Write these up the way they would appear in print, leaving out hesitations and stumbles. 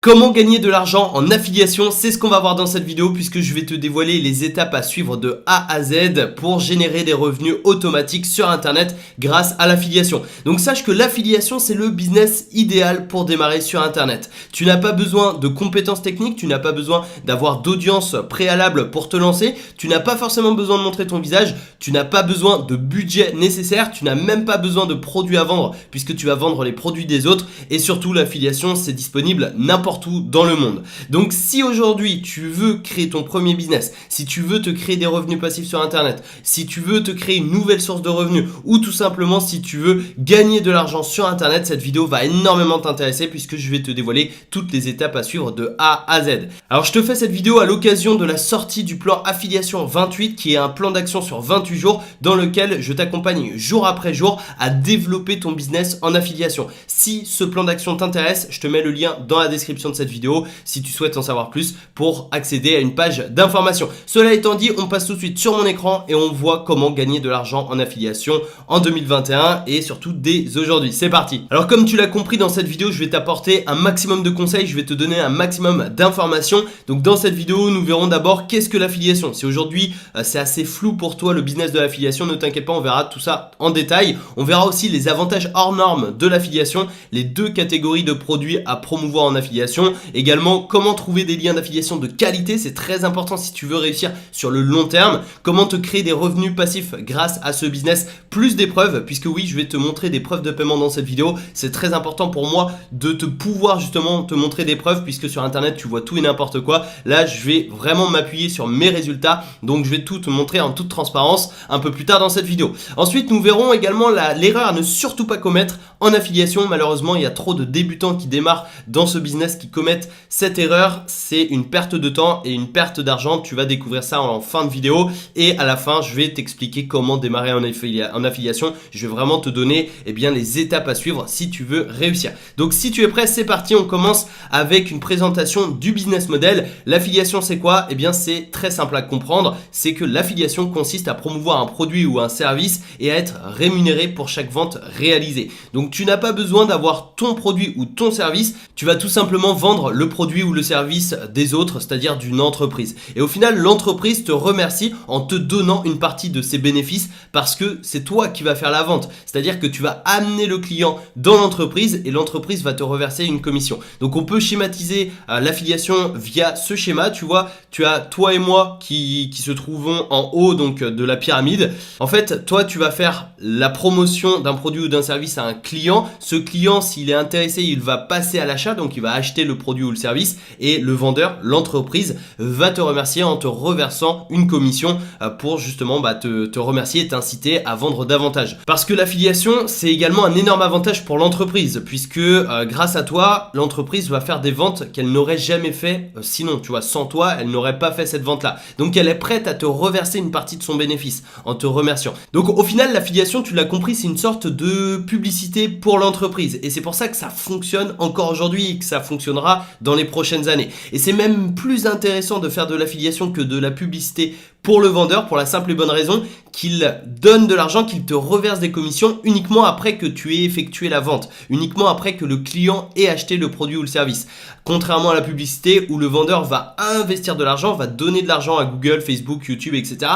Comment gagner de l'argent en affiliation, c'est ce qu'on va voir dans cette vidéo puisque je vais te dévoiler les étapes à suivre de A à Z pour générer des revenus automatiques sur internet grâce à l'affiliation. Donc sache que l'affiliation c'est le business idéal pour démarrer sur internet. Tu n'as pas besoin de compétences techniques, tu n'as pas besoin d'avoir d'audience préalable pour te lancer, tu n'as pas forcément besoin de montrer ton visage, tu n'as pas besoin de budget nécessaire, tu n'as même pas besoin de produits à vendre puisque tu vas vendre les produits des autres et surtout l'affiliation c'est disponible n'importe où dans le monde. Donc si aujourd'hui tu veux créer ton premier business, si tu veux te créer des revenus passifs sur internet, si tu veux te créer une nouvelle source de revenus ou tout simplement si tu veux gagner de l'argent sur internet, cette vidéo va énormément t'intéresser puisque je vais te dévoiler toutes les étapes à suivre de A à Z. Alors je te fais cette vidéo à l'occasion de la sortie du plan affiliation 28 qui est un plan d'action sur 28 jours dans lequel je t'accompagne jour après jour à développer ton business en affiliation. Si ce plan d'action t'intéresse, je te mets le lien dans la description de cette vidéo si tu souhaites en savoir plus pour accéder à une page d'information. Cela étant dit, on passe tout de suite sur mon écran et on voit comment gagner de l'argent en affiliation en 2021 et surtout dès aujourd'hui. C'est parti. Alors comme tu l'as compris dans cette vidéo, je vais t'apporter un maximum de conseils, je vais te donner un maximum d'informations. Donc dans cette vidéo, nous verrons d'abord qu'est-ce que l'affiliation. Si aujourd'hui c'est assez flou pour toi le business de l'affiliation, ne t'inquiète pas, on verra tout ça en détail. On verra aussi les avantages hors normes de l'affiliation, les deux catégories de produits à promouvoir en affiliation. Également, comment trouver des liens d'affiliation de qualité, c'est très important si tu veux réussir sur le long terme. Comment te créer des revenus passifs grâce à ce business, plus des preuves, puisque oui, je vais te montrer des preuves de paiement dans cette vidéo. C'est très important pour moi de te pouvoir justement te montrer des preuves, puisque sur internet tu vois tout et n'importe quoi. Là, je vais vraiment m'appuyer sur mes résultats, donc je vais tout te montrer en toute transparence un peu plus tard dans cette vidéo. Ensuite, nous verrons également l'erreur à ne surtout pas commettre en affiliation. Malheureusement, il y a trop de débutants qui démarrent dans ce business qui commettent cette erreur. C'est une perte de temps et une perte d'argent. Tu vas découvrir ça en fin de vidéo et à la fin je vais t'expliquer comment démarrer en affiliation. Je vais vraiment te donner les étapes à suivre si tu veux réussir. Donc si tu es prêt, c'est parti. On commence avec une présentation du business model. L'affiliation c'est quoi? C'est très simple à comprendre. C'est que l'affiliation consiste à promouvoir un produit ou un service et à être rémunéré pour chaque vente réalisée. Donc tu n'as pas besoin d'avoir ton produit ou ton service. Tu vas tout simplement vendre le produit ou le service des autres, c'est-à-dire d'une entreprise. Et au final, l'entreprise te remercie en te donnant une partie de ses bénéfices parce que c'est toi qui vas faire la vente. C'est-à-dire que tu vas amener le client dans l'entreprise et l'entreprise va te reverser une commission. Donc on peut schématiser l'affiliation via ce schéma. Tu vois, tu as toi et moi qui se trouvons en haut donc de la pyramide. En fait, toi tu vas faire la promotion d'un produit ou d'un service à un client. Ce client, s'il est intéressé, il va passer à l'achat, donc il va acheter le produit ou le service et le vendeur, l'entreprise, va te remercier en te reversant une commission pour justement te remercier et t'inciter à vendre davantage. Parce que l'affiliation, c'est également un énorme avantage pour l'entreprise puisque grâce à toi, l'entreprise va faire des ventes qu'elle n'aurait jamais fait sinon. Tu vois, sans toi, elle n'aurait pas fait cette vente-là. Donc elle est prête à te reverser une partie de son bénéfice en te remerciant. Donc au final, l'affiliation, tu l'as compris, c'est une sorte de publicité pour l'entreprise et c'est pour ça que ça fonctionne encore aujourd'hui et que ça fonctionnera dans les prochaines années. Et c'est même plus intéressant de faire de l'affiliation que de la publicité pour le vendeur pour la simple et bonne raison qu'il donne de l'argent, qu'il te reverse des commissions uniquement après que tu aies effectué la vente, uniquement après que le client ait acheté le produit ou le service. Contrairement à la publicité où le vendeur va investir de l'argent, va donner de l'argent à Google, Facebook, YouTube, etc.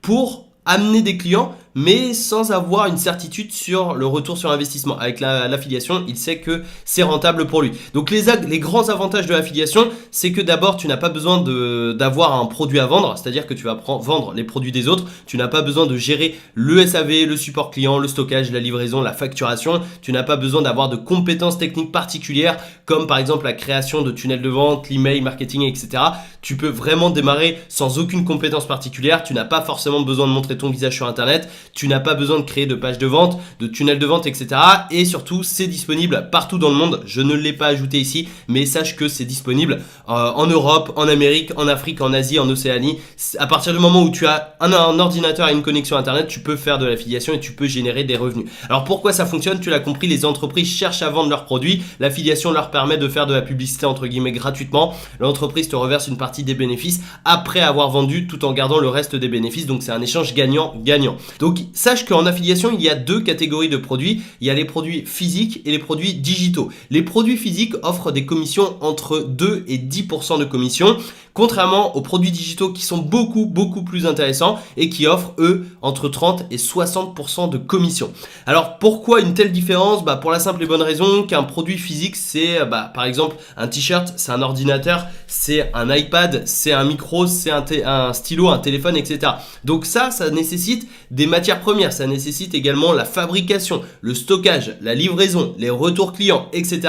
pour amener des clients mais sans avoir une certitude sur le retour sur investissement. Avec l'affiliation, il sait que c'est rentable pour lui. Donc les grands avantages de l'affiliation, c'est que d'abord, tu n'as pas besoin d'avoir un produit à vendre, c'est-à-dire que tu vas vendre les produits des autres. Tu n'as pas besoin de gérer le SAV, le support client, le stockage, la livraison, la facturation. Tu n'as pas besoin d'avoir de compétences techniques particulières comme par exemple la création de tunnels de vente, l'email, marketing, etc. Tu peux vraiment démarrer sans aucune compétence particulière. Tu n'as pas forcément besoin de montrer ton visage sur Internet. Tu n'as pas besoin de créer de pages de vente, de tunnels de vente, etc. Et surtout, c'est disponible partout dans le monde. Je ne l'ai pas ajouté ici, mais sache que c'est disponible en Europe, en Amérique, en Afrique, en Asie, en Océanie. À partir du moment où tu as un ordinateur et une connexion Internet, tu peux faire de l'affiliation et tu peux générer des revenus. Alors pourquoi ça fonctionne? Tu l'as compris, les entreprises cherchent à vendre leurs produits. L'affiliation leur permet de faire de la publicité entre guillemets gratuitement. L'entreprise te reverse une partie des bénéfices après avoir vendu tout en gardant le reste des bénéfices. Donc c'est un échange gagnant-gagnant. Donc Donc sache qu'en affiliation, il y a deux catégories de produits. Il y a les produits physiques et les produits digitaux. Les produits physiques offrent des commissions entre 2 et 10% de commission, contrairement aux produits digitaux qui sont beaucoup plus intéressants et qui offrent eux entre 30 et 60% de commission. Alors pourquoi une telle différence? Pour la simple et bonne raison qu'un produit physique, c'est par exemple un t-shirt, c'est un ordinateur, c'est un iPad, c'est un micro, c'est un stylo, un téléphone, etc. Donc ça nécessite des matières premières, ça nécessite également la fabrication, le stockage, la livraison, les retours clients, etc.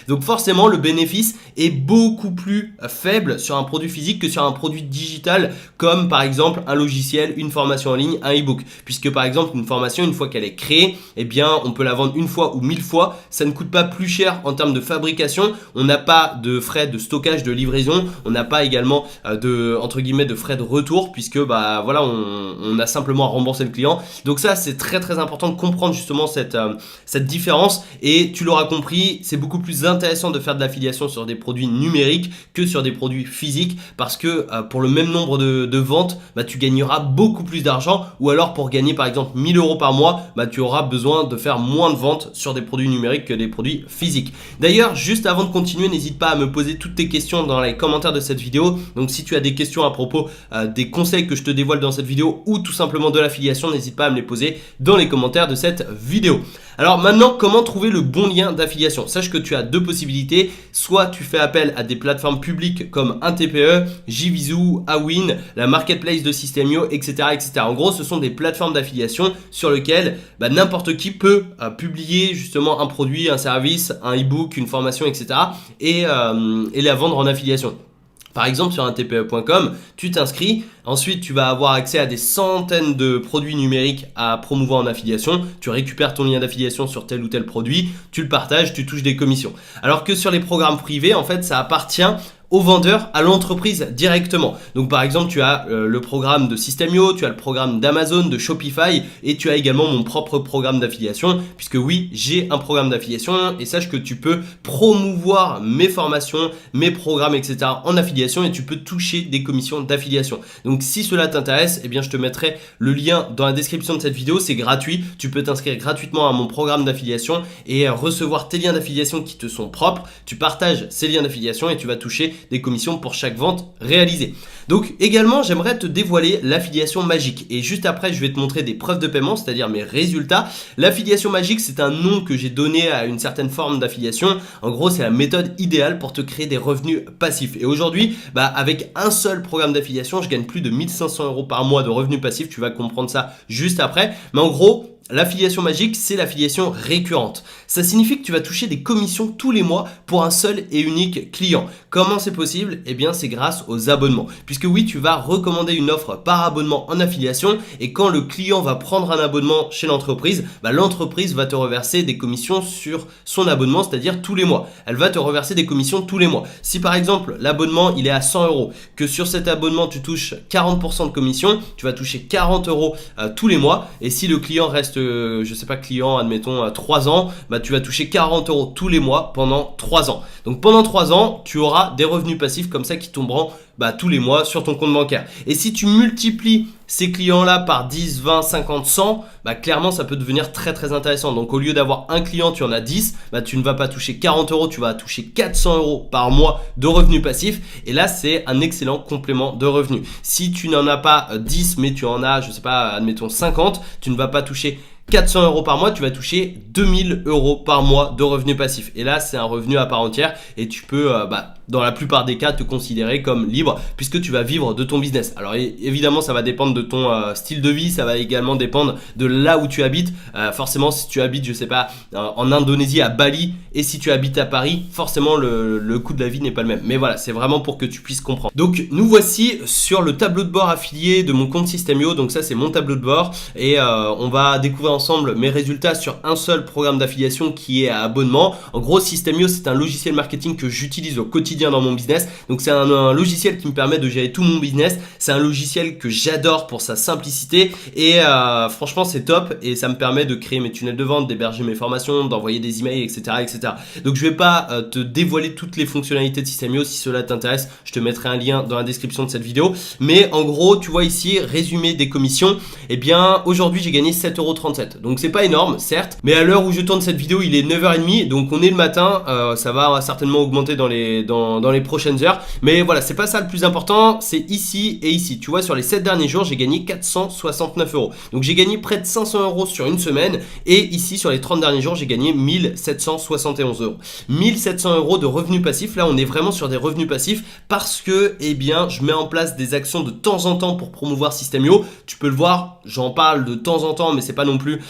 Donc forcément le bénéfice est beaucoup plus faible sur un produit physique que sur un produit digital, comme par exemple un logiciel, une formation en ligne, un e-book. Puisque par exemple une formation, une fois qu'elle est créée, eh bien on peut la vendre une fois ou 1000 fois, ça ne coûte pas plus cher en termes de fabrication, on n'a pas de frais de stockage, de livraison, on n'a pas également de frais de retour, puisque voilà, on a simplement à rembourser le client. Donc ça c'est très important de comprendre justement cette différence, et tu l'auras compris, c'est beaucoup plus intéressant de faire de l'affiliation sur des produits numériques que sur des produits physiques, parce que pour le même nombre de ventes, tu gagneras beaucoup plus d'argent, ou alors pour gagner par exemple 1000 € par mois, tu auras besoin de faire moins de ventes sur des produits numériques que des produits physiques. D'ailleurs, juste avant de continuer, n'hésite pas à me poser toutes tes questions dans les commentaires de cette vidéo. Donc si tu as des questions à propos des conseils que je te dévoile dans cette vidéo, ou tout simplement de l'affiliation, n'hésite pas à me les poser dans les commentaires de cette vidéo. Alors maintenant, comment trouver le bon lien d'affiliation? Sache que tu as deux possibilités. Soit tu fais appel à des plateformes publiques comme un TPE, JVZoo, Awin, la marketplace de System.io, etc. En gros, ce sont des plateformes d'affiliation sur lesquelles n'importe qui peut publier justement un produit, un service, un e-book, une formation, etc. et la vendre en affiliation. Par exemple, sur un TPE.com, tu t'inscris, ensuite tu vas avoir accès à des centaines de produits numériques à promouvoir en affiliation, tu récupères ton lien d'affiliation sur tel ou tel produit, tu le partages, tu touches des commissions. Alors que sur les programmes privés, en fait, ça appartient au vendeur, à l'entreprise directement. Donc par exemple, tu as le programme de System.io, tu as le programme d'Amazon, de Shopify, et tu as également mon propre programme d'affiliation, puisque oui, j'ai un programme d'affiliation, et sache que tu peux promouvoir mes formations, mes programmes, etc. en affiliation, et tu peux toucher des commissions d'affiliation. Donc si cela t'intéresse, eh bien je te mettrai le lien dans la description de cette vidéo, c'est gratuit, tu peux t'inscrire gratuitement à mon programme d'affiliation et recevoir tes liens d'affiliation qui te sont propres, tu partages ces liens d'affiliation et tu vas toucher des commissions pour chaque vente réalisée. Donc également, j'aimerais te dévoiler l'affiliation magique, et juste après je vais te montrer des preuves de paiement, c'est-à-dire mes résultats. L'affiliation magique, c'est un nom que j'ai donné à une certaine forme d'affiliation. En gros, c'est la méthode idéale pour te créer des revenus passifs, et aujourd'hui avec un seul programme d'affiliation, je gagne plus de 1500 € par mois de revenus passifs. Tu vas comprendre ça juste après, mais en gros, l'affiliation magique, c'est l'affiliation récurrente. Ça signifie que tu vas toucher des commissions tous les mois pour un seul et unique client. Comment c'est possible? Eh bien, c'est grâce aux abonnements. Puisque oui, tu vas recommander une offre par abonnement en affiliation, et quand le client va prendre un abonnement chez l'entreprise, l'entreprise va te reverser des commissions sur son abonnement, c'est-à-dire tous les mois. Elle va te reverser des commissions tous les mois. Si par exemple, l'abonnement, il est à 100 €, que sur cet abonnement, tu touches 40% de commission, tu vas toucher 40 € tous les mois. Et si le client reste client, admettons 3 ans, tu vas toucher 40 € tous les mois pendant 3 ans. Donc pendant 3 ans, tu auras des revenus passifs comme ça qui tomberont tous les mois sur ton compte bancaire. Et si tu multiplies ces clients-là par 10, 20, 50, 100, clairement ça peut devenir très intéressant. Donc au lieu d'avoir un client, tu en as 10, tu ne vas pas toucher 40 €, tu vas toucher 400 € par mois de revenus passifs, et là c'est un excellent complément de revenus. Si tu n'en as pas 10 mais tu en as, admettons 50, tu ne vas pas toucher 400 € par mois, tu vas toucher 2000 € par mois de revenus passifs. Et là, c'est un revenu à part entière, et tu peux, dans la plupart des cas, te considérer comme libre, puisque tu vas vivre de ton business. Alors évidemment, ça va dépendre de ton style de vie, ça va également dépendre de là où tu habites. Forcément, si tu habites, en Indonésie, à Bali, et si tu habites à Paris, forcément le coût de la vie n'est pas le même. Mais voilà, c'est vraiment pour que tu puisses comprendre. Donc nous voici sur le tableau de bord affilié de mon compte System.io. Donc ça, c'est mon tableau de bord, et on va découvrir ensemble mes résultats sur un seul programme d'affiliation qui est à abonnement. En gros, System.io, c'est un logiciel marketing que j'utilise au quotidien quotidien dans mon business. Donc c'est un logiciel qui me permet de gérer tout mon business. C'est un logiciel que j'adore pour sa simplicité et franchement c'est top et ça me permet de créer mes tunnels de vente, d'héberger mes formations, d'envoyer des emails, etc. etc. Donc je vais pas te dévoiler toutes les fonctionnalités de System.io. Si cela t'intéresse, je te mettrai un lien dans la description de cette vidéo. Mais en gros, tu vois ici, résumé des commissions. Eh bien, aujourd'hui, j'ai gagné 7,37 €. Donc c'est pas énorme, certes, mais à l'heure où je tourne cette vidéo, il est 9h30, donc on est le matin. Ça va certainement augmenter dans les prochaines heures. Mais voilà, c'est pas ça le plus important, c'est ici et ici. Tu vois, sur les 7 derniers jours, j'ai gagné 469 €. Donc j'ai gagné près de 500 € sur une semaine. Et ici, sur les 30 derniers jours, j'ai gagné 1771 €. 1700 € de revenus passifs. Là, on est vraiment sur des revenus passifs parce que, eh bien, je mets en place des actions de temps en temps pour promouvoir System.io. Tu peux le voir, j'en parle de temps en temps, mais c'est pas non plus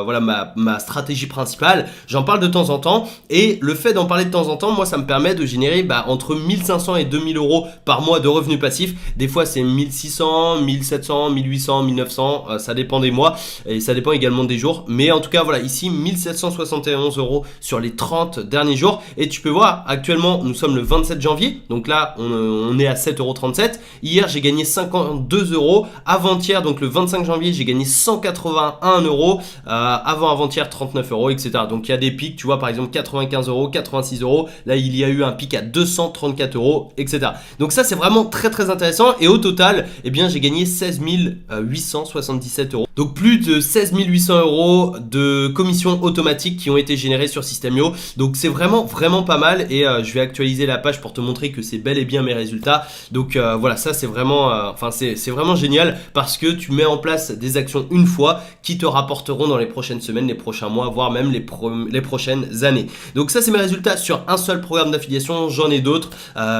voilà ma stratégie principale. J'en parle de temps en temps et le fait d'en parler de temps en temps, moi, ça me permet de générer entre 1500 et 2000 € par mois de revenus passifs. Des fois, c'est 1600, 1700, 1800, 1900, ça dépend des mois et ça dépend également des jours. Mais en tout cas, voilà, ici 1771 € sur les 30 derniers jours. Et tu peux voir, actuellement, nous sommes le 27 janvier. Donc là, on est à 7,37 €. Hier, j'ai gagné 52 €. Avant-hier, donc le 25 janvier, j'ai gagné 181 €. Avant-hier, 39 €, etc. Donc il y a des pics, tu vois, par exemple 95 €, 86 €. Là, il y a eu un pic à 234 €, etc. Donc ça, c'est vraiment très très intéressant. Et au total, eh bien, j'ai gagné 16 877 €. Donc plus de 16 800 € de commissions automatiques qui ont été générées sur System.io. Donc c'est vraiment pas mal et je vais actualiser la page pour te montrer que c'est bel et bien mes résultats. Donc voilà, ça c'est vraiment c'est vraiment génial parce que tu mets en place des actions une fois qui te rapporteront dans les prochaines semaines, les prochains mois, voire même les prochaines années. Donc ça c'est mes résultats sur un seul programme d'affiliation. J'en ai d'autres,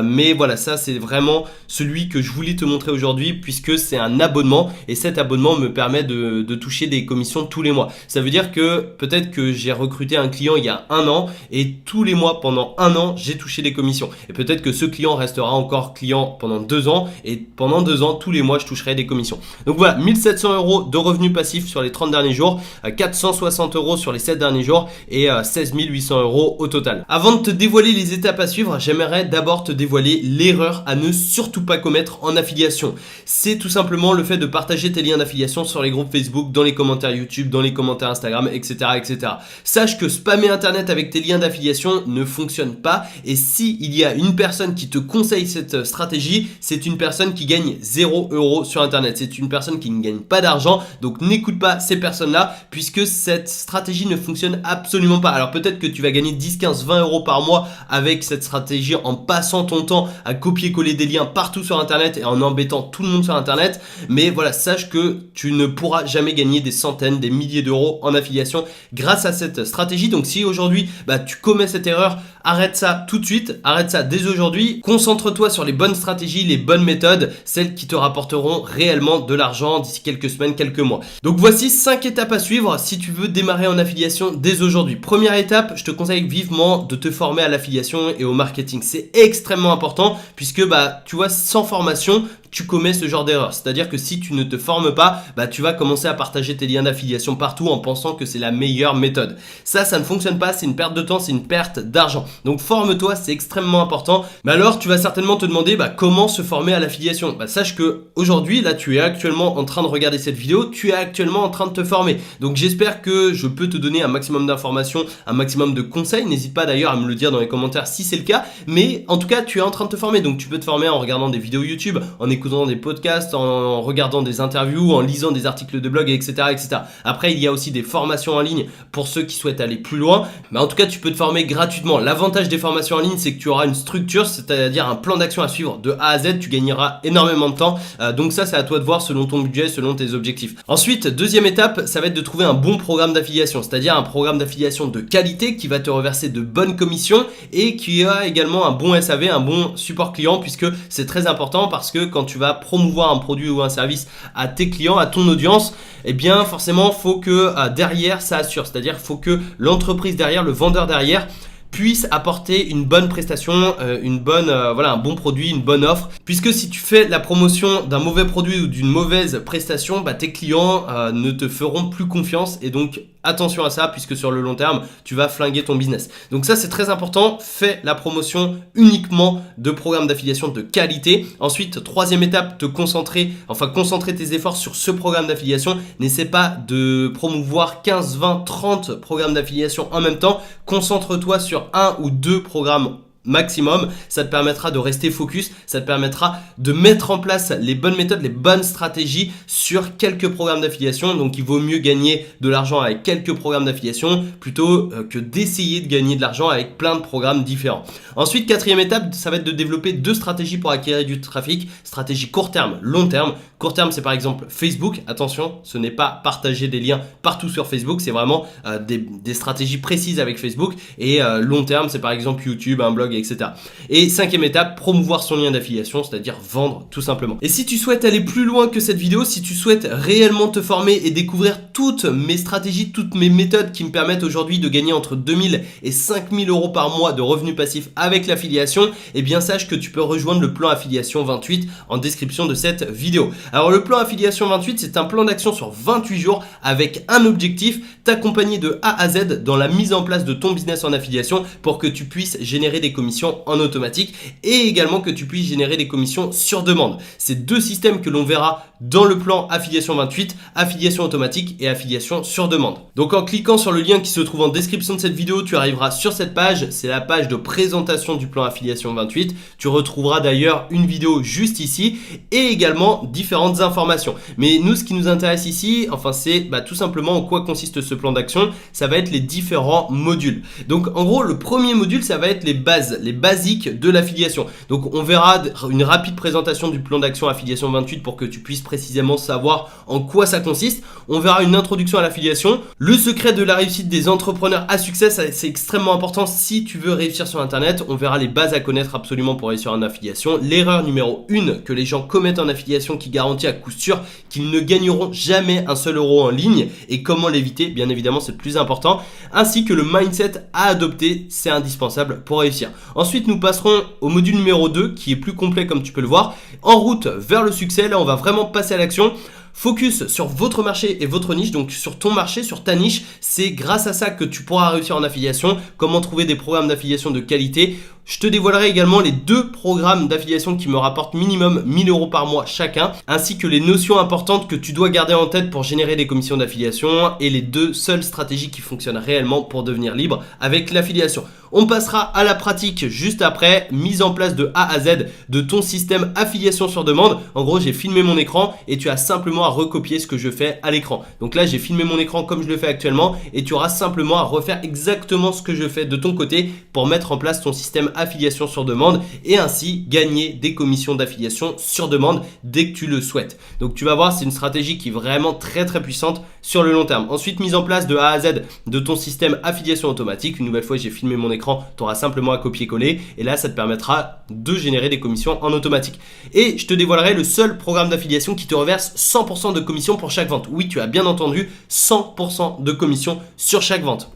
mais voilà, ça c'est vraiment celui que je voulais te montrer aujourd'hui puisque c'est un abonnement et cet abonnement me permet de toucher des commissions tous les mois. Ça veut dire que peut-être que j'ai recruté un client il y a un an et tous les mois pendant un an j'ai touché des commissions et peut-être que ce client restera encore client pendant 2 ans et pendant 2 ans tous les mois je toucherai des commissions. Donc voilà, 1700 € de revenus passifs sur les 30 derniers jours, 460 € sur les 7 derniers jours et 16 800 € au total. Avant de te dévoiler les étapes à suivre, j'aimerais d'abord te dévoiler l'erreur à ne surtout pas commettre en affiliation. C'est tout simplement le fait de partager tes liens d'affiliation sur les groupes Facebook, dans les commentaires YouTube, dans les commentaires Instagram, etc. etc. Sache que spammer Internet avec tes liens d'affiliation ne fonctionne pas et si il y a une personne qui te conseille cette stratégie, c'est une personne qui gagne 0 € sur Internet. C'est une personne qui ne gagne pas d'argent, donc n'écoute pas ces personnes-là puisque cette stratégie ne fonctionne absolument pas. Alors peut-être que tu vas gagner 10, 15, 20 € par mois avec cette stratégie en passant ton temps à copier-coller des liens partout sur Internet et en embêtant tout le monde sur Internet, mais voilà, sache que tu ne pourras jamais gagner des centaines, des milliers d'euros en affiliation grâce à cette stratégie. Donc si aujourd'hui tu commets cette erreur, arrête ça tout de suite, arrête ça dès aujourd'hui, concentre-toi sur les bonnes stratégies, les bonnes méthodes, celles qui te rapporteront réellement de l'argent d'ici quelques semaines, quelques mois. Donc voici 5 étapes à suivre si tu veux démarrer en affiliation dès aujourd'hui. Première étape, je te conseille vivement de te former à l'affiliation et au marketing. C'est extrêmement important puisque tu vois, sans formation, tu commets ce genre d'erreur. C'est-à-dire que si tu ne te formes pas, tu vas commencer à partager tes liens d'affiliation partout en pensant que c'est la meilleure méthode. Ça ne fonctionne pas, c'est une perte de temps, c'est une perte d'argent. Donc forme-toi, c'est extrêmement important. Mais alors, tu vas certainement te demander comment se former à l'affiliation. Sache que aujourd'hui, là, tu es actuellement en train de regarder cette vidéo, tu es actuellement en train de te former. Donc j'espère que je peux te donner un maximum d'informations, un maximum de conseils. N'hésite pas d'ailleurs à me le dire dans les commentaires si c'est le cas. Mais en tout cas, tu es en train de te former. Donc tu peux te former en regardant des vidéos YouTube, en écoutant des podcasts, en regardant des interviews, en lisant des articles de blog, etc., etc. Après, il y a aussi des formations en ligne pour ceux qui souhaitent aller plus loin. Mais en tout cas, tu peux te former gratuitement. L'avantage des formations en ligne, c'est que tu auras une structure, c'est-à-dire un plan d'action à suivre de A à Z. Tu gagneras énormément de temps. Donc ça, c'est à toi de voir selon ton budget, selon tes objectifs. Ensuite, deuxième étape, ça va être de trouver un bon programme d'affiliation, c'est-à-dire un programme d'affiliation de qualité qui va te reverser de bonnes commissions et qui a également un bon SAV, un bon support client, puisque c'est très important parce que quand tu vas promouvoir un produit ou un service à tes clients, à ton audience, eh bien forcément, faut que derrière ça assure, c'est-à-dire faut que l'entreprise derrière, le vendeur derrière puisse apporter une bonne prestation, un bon produit, une bonne offre. Puisque si tu fais la promotion d'un mauvais produit ou d'une mauvaise prestation, tes clients ne te feront plus confiance et donc attention à ça puisque sur le long terme, tu vas flinguer ton business. Donc ça, c'est très important. Fais la promotion uniquement de programmes d'affiliation de qualité. Ensuite, troisième étape, concentrer tes efforts sur ce programme d'affiliation. N'essaie pas de promouvoir 15, 20, 30 programmes d'affiliation en même temps. Concentre-toi sur un ou deux programmes maximum, ça te permettra de rester focus, ça te permettra de mettre en place les bonnes méthodes, les bonnes stratégies sur quelques programmes d'affiliation. Donc il vaut mieux gagner de l'argent avec quelques programmes d'affiliation plutôt que d'essayer de gagner de l'argent avec plein de programmes différents. Ensuite, quatrième étape, ça va être de développer deux stratégies pour acquérir du trafic. Stratégie court terme, long terme. Court terme, c'est par exemple Facebook. Attention, ce n'est pas partager des liens partout sur Facebook, c'est vraiment des stratégies précises avec Facebook. Et long terme, c'est par exemple YouTube, un blog, etc. Et cinquième étape, promouvoir son lien d'affiliation, c'est-à-dire vendre tout simplement. Et si tu souhaites aller plus loin que cette vidéo, si tu souhaites réellement te former et découvrir toutes mes stratégies, toutes mes méthodes qui me permettent aujourd'hui de gagner entre 2000 et 5000 euros par mois de revenus passifs avec l'affiliation, eh bien sache que tu peux rejoindre le plan affiliation 28 en description de cette vidéo. Alors le plan affiliation 28, c'est un plan d'action sur 28 jours avec un objectif, t'accompagner de A à Z dans la mise en place de ton business en affiliation pour que tu puisses générer des commissions en automatique et également que tu puisses générer des commissions sur demande. C'est deux systèmes que l'on verra dans le plan affiliation 28, affiliation automatique et affiliation sur demande. Donc en cliquant sur le lien qui se trouve en description de cette vidéo, tu arriveras sur cette page, c'est la page de présentation du plan affiliation 28. Tu retrouveras d'ailleurs une vidéo juste ici et également différentes informations. Mais nous, ce qui nous intéresse ici, c'est tout simplement en quoi consiste ce plan d'action. Ça va être les différents modules. Donc en gros, le premier module, ça va être les bases, les basiques de l'affiliation. Donc on verra une rapide présentation du plan d'action affiliation 28 pour que tu puisses précisément savoir en quoi ça consiste. On verra une introduction à l'affiliation, le secret de la réussite des entrepreneurs à succès, c'est extrêmement important si tu veux réussir sur internet. On verra les bases à connaître absolument pour réussir en affiliation, l'erreur numéro 1 que les gens commettent en affiliation qui garantit à coup sûr qu'ils ne gagneront jamais un seul euro en ligne et comment l'éviter, bien évidemment c'est le plus important, ainsi que le mindset à adopter, c'est indispensable pour réussir. Ensuite nous passerons au module numéro 2 qui est plus complet comme tu peux le voir, en route vers le succès. Là on va vraiment passer à l'action. Focus sur votre marché et votre niche, donc sur ton marché, sur ta niche. C'est grâce à ça que tu pourras réussir en affiliation. Comment trouver des programmes d'affiliation de qualité. Je te dévoilerai également les deux programmes d'affiliation qui me rapportent minimum 1000 euros par mois chacun, ainsi que les notions importantes que tu dois garder en tête pour générer des commissions d'affiliation et les deux seules stratégies qui fonctionnent réellement pour devenir libre avec l'affiliation. On passera à la pratique juste après, mise en place de A à Z de ton système affiliation sur demande. En gros, j'ai filmé mon écran et tu as simplement à recopier ce que je fais à l'écran. Donc là, j'ai filmé mon écran comme je le fais actuellement et tu auras simplement à refaire exactement ce que je fais de ton côté pour mettre en place ton système affiliation sur demande et ainsi gagner des commissions d'affiliation sur demande dès que tu le souhaites. Donc tu vas voir, c'est une stratégie qui est vraiment très puissante sur le long terme. Ensuite, mise en place de A à Z de ton système affiliation automatique. Une nouvelle fois, j'ai filmé mon écran, tu auras simplement à copier-coller et là, ça te permettra de générer des commissions en automatique. Et je te dévoilerai le seul programme d'affiliation qui te reverse 100% de commissions pour chaque vente. Oui, tu as bien entendu, 100% de commissions sur chaque vente.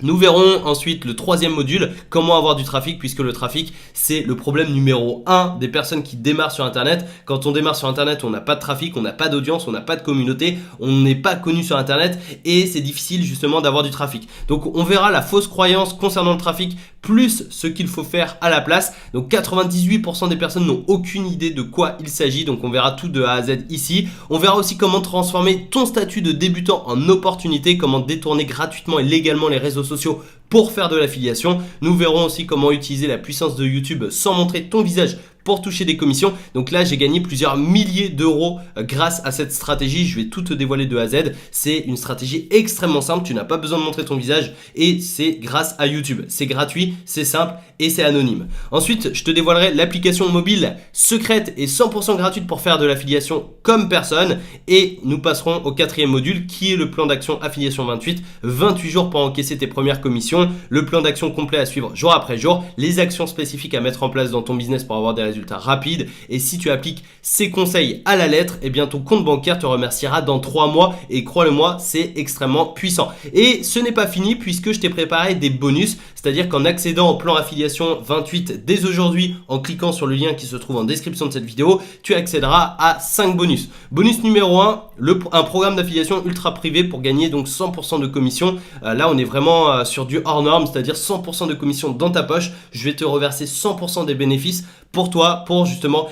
Nous verrons ensuite le troisième module, comment avoir du trafic, puisque le trafic, c'est le problème numéro 1 des personnes qui démarrent sur Internet. Quand on démarre sur Internet, on n'a pas de trafic, on n'a pas d'audience, on n'a pas de communauté, on n'est pas connu sur Internet et c'est difficile justement d'avoir du trafic. Donc on verra la fausse croyance concernant le trafic, plus ce qu'il faut faire à la place. Donc 98% des personnes n'ont aucune idée de quoi il s'agit, donc on verra tout de A à Z ici. On verra aussi comment transformer ton statut de débutant en opportunité, comment détourner gratuitement et légalement les réseaux sociaux pour faire de l'affiliation. Nous verrons aussi comment utiliser la puissance de YouTube sans montrer ton visage pour toucher des commissions. Donc là, j'ai gagné plusieurs milliers d'euros grâce à cette stratégie. Je vais tout te dévoiler de A à Z. C'est une stratégie extrêmement simple. Tu n'as pas besoin de montrer ton visage et c'est grâce à YouTube. C'est gratuit, c'est simple et c'est anonyme. Ensuite, je te dévoilerai l'application mobile secrète et 100% gratuite pour faire de l'affiliation comme personne. Et nous passerons au quatrième module qui est le plan d'action affiliation 28. 28 jours pour encaisser tes premières commissions. Le plan d'action complet à suivre jour après jour. Les actions spécifiques à mettre en place dans ton business pour avoir des résultats rapides. Et si tu appliques ces conseils à la lettre, eh bien ton compte bancaire te remerciera dans 3 mois. Et crois-le moi, c'est extrêmement puissant. Et ce n'est pas fini puisque je t'ai préparé des bonus. c'est-à-dire qu'en accédant au plan affiliation 28 dès aujourd'hui, en cliquant sur le lien qui se trouve en description de cette vidéo, tu accéderas à 5 bonus. Bonus numéro 1, un programme d'affiliation ultra privé pour gagner donc 100% de commission. Là, on est vraiment sur du hors norme, c'est-à-dire 100% de commission dans ta poche. Je vais te reverser 100% des bénéfices pour toi, pour justement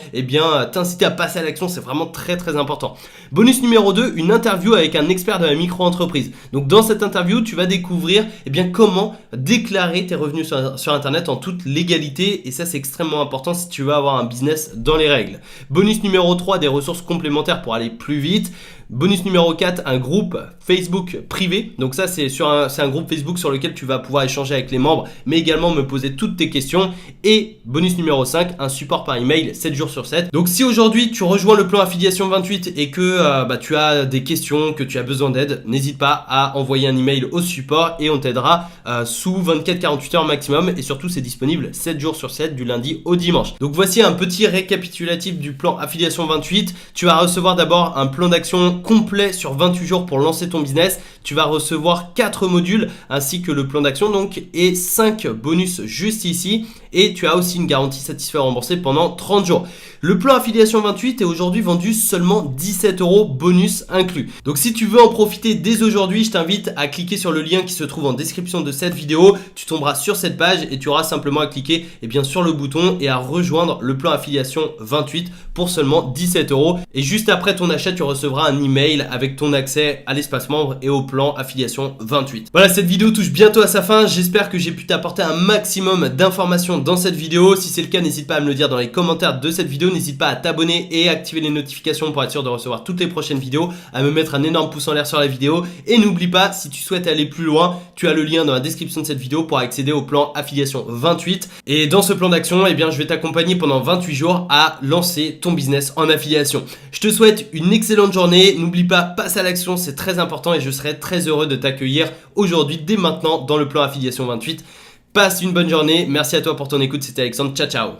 t'inciter à passer à l'action. C'est vraiment très très important. Bonus numéro 2, une interview avec un expert de la micro-entreprise. Donc dans cette interview, tu vas découvrir comment déclarer tes revenus sur Internet en toute légalité, et ça c'est extrêmement important si tu veux avoir un business dans les règles. Bonus numéro 3, des ressources complémentaires pour aller plus vite. Bonus numéro 4, un groupe Facebook privé. Donc ça c'est un groupe Facebook sur lequel tu vas pouvoir échanger avec les membres, mais également me poser toutes tes questions. Et bonus numéro 5, un support par email 7 jours sur 7. Donc si aujourd'hui tu rejoins le plan affiliation 28 et que tu as des questions, que tu as besoin d'aide, n'hésite pas à envoyer un email au support et on t'aidera sous 24-48 heures maximum, et surtout c'est disponible 7 jours sur 7 du lundi au dimanche. Donc voici un petit récapitulatif du plan affiliation 28. Tu vas recevoir d'abord un plan d'action complet sur 28 jours pour lancer ton business. Tu vas recevoir 4 modules ainsi que le plan d'action donc, et 5 bonus juste ici, et tu as aussi une garantie satisfait remboursée pendant 30 jours. Le plan affiliation 28 est aujourd'hui vendu seulement 17 € bonus inclus. Donc si tu veux en profiter dès aujourd'hui, je t'invite à cliquer sur le lien qui se trouve en description de cette vidéo. Tu tomberas sur cette page et tu auras simplement à cliquer sur le bouton et à rejoindre le plan affiliation 28 pour seulement 17 €. Et juste après ton achat, tu recevras un email avec ton accès à l'espace membre et au plan affiliation 28. Voilà, cette vidéo touche bientôt à sa fin. J'espère que j'ai pu t'apporter un maximum d'informations dans cette vidéo. Si c'est le cas, n'hésite pas à me le dire dans les commentaires de cette vidéo. N'hésite pas à t'abonner et activer les notifications pour être sûr de recevoir toutes les prochaines vidéos, à me mettre un énorme pouce en l'air sur la vidéo, et n'oublie pas, si tu souhaites aller plus loin, tu as le lien dans la description de cette vidéo pour accéder au plan affiliation 28. Et dans ce plan d'action, je vais t'accompagner pendant 28 jours à lancer ton business en affiliation. Je te souhaite une excellente journée. N'oublie pas, passe à l'action, c'est très important, et je serai très heureux de t'accueillir aujourd'hui, dès maintenant, dans le plan affiliation 28. Passe une bonne journée. Merci à toi pour ton écoute. C'était Alexandre. Ciao, ciao.